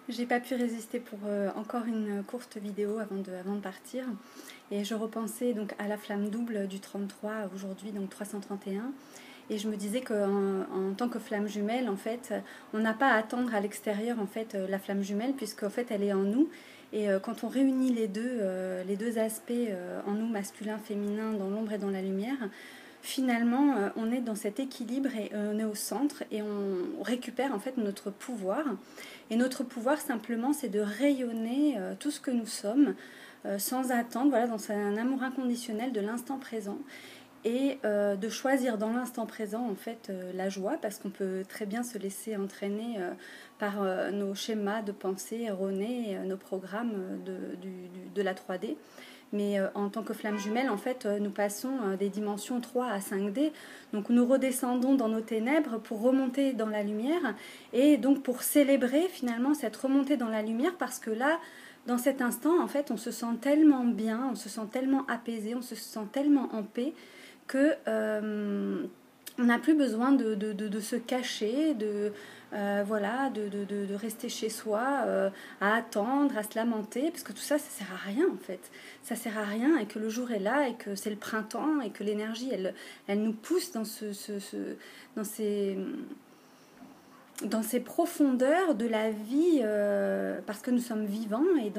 J'ai pas pu résister pour encore une courte vidéo avant de partir. Et je repensais donc à la flamme double du 33, aujourd'hui donc 331. Et je me disais qu'en tant que flamme jumelle, en fait, on n'a pas à attendre à l'extérieur en fait la flamme jumelle, puisque en fait elle est en nous. Et quand on réunit les deux aspects en nous, masculin, féminin, dans l'ombre et dans la lumière, finalement on est dans cet équilibre et on est au centre et on récupère en fait notre pouvoir. Et notre pouvoir simplement c'est de rayonner tout ce que nous sommes sans attendre, voilà, dans un amour inconditionnel de l'instant présent. Et de choisir dans l'instant présent en fait la joie, parce qu'on peut très bien se laisser entraîner par nos schémas de pensée erronés, nos programmes de la 3D. Mais en tant que flamme jumelle, en fait, nous passons des dimensions 3 à 5D. Donc nous redescendons dans nos ténèbres pour remonter dans la lumière. Et donc pour célébrer finalement cette remontée dans la lumière, parce que là, dans cet instant, en fait, on se sent tellement bien, on se sent tellement apaisé, on se sent tellement en paix que on n'a plus besoin de se cacher, voilà, de rester chez soi, à attendre, à se lamenter, parce que tout ça, ça sert à rien en fait. Ça sert à rien, et que le jour est là, et que c'est le printemps, et que l'énergie, elle nous pousse dans dans ces profondeurs de la vie, parce que nous sommes vivants, et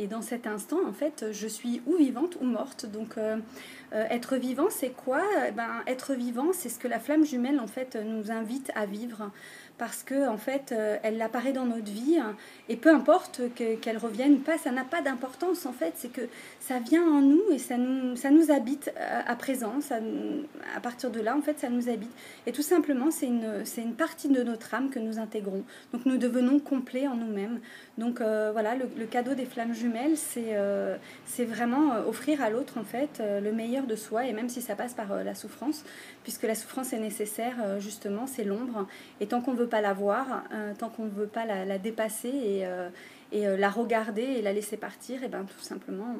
dans cet instant, en fait, je suis ou vivante ou morte. Donc, être vivant, c'est quoi? Être vivant, c'est ce que la flamme jumelle, en fait, nous invite à vivre. Parce que en fait, elle apparaît dans notre vie, et peu importe qu'elle revienne ou pas, ça n'a pas d'importance en fait. C'est que ça vient en nous et ça nous habite à présent. À partir de là, en fait, ça nous habite. Et tout simplement, c'est une partie de notre âme que nous intégrons. Donc nous devenons complets en nous-mêmes. Donc voilà, le cadeau des flammes jumelles, c'est vraiment offrir à l'autre en fait le meilleur de soi, et même si ça passe par la souffrance, puisque la souffrance est nécessaire, justement, c'est l'ombre. Et tant qu'on ne veut pas la voir, tant qu'on ne veut pas la dépasser et la regarder et la laisser partir, et ben tout simplement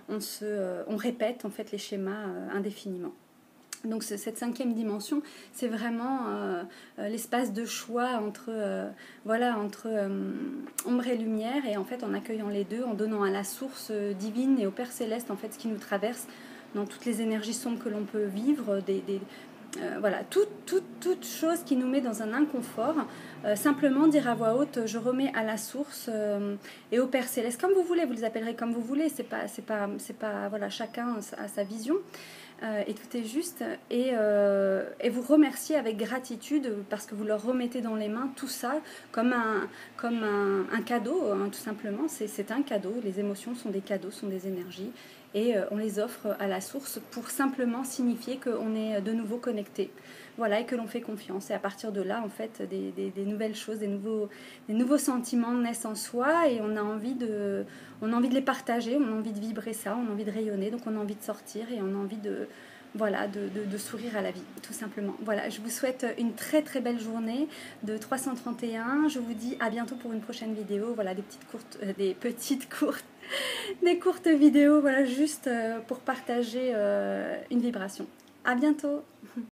on répète en fait les schémas indéfiniment. Donc cette cinquième dimension, c'est vraiment l'espace de choix entre ombre et lumière, et en fait en accueillant les deux, en donnant à la source divine et au Père Céleste en fait ce qui nous traverse dans toutes les énergies sombres que l'on peut vivre, voilà, toute chose qui nous met dans un inconfort, simplement dire à voix haute, je remets à la source et au Père Céleste, comme vous voulez, vous les appellerez comme vous voulez, c'est pas voilà, chacun a sa vision. Et tout est juste, et vous remerciez avec gratitude parce que vous leur remettez dans les mains tout ça comme un cadeau, hein, tout simplement. C'est un cadeau, les émotions sont des cadeaux, sont des énergies, et on les offre à la source pour simplement signifier qu'on est de nouveau connecté, voilà, et que l'on fait confiance. Et à partir de là, en fait, des nouvelles choses, des nouveaux sentiments naissent en soi, et on a envie de les partager, on a envie de vibrer ça, on a envie de rayonner, donc on a envie de sortir, et on a envie de sourire à la vie, tout simplement. Voilà, je vous souhaite une très très belle journée de 331. Je vous dis à bientôt pour une prochaine vidéo. Voilà, des courtes vidéos, voilà, juste pour partager une vibration. À bientôt.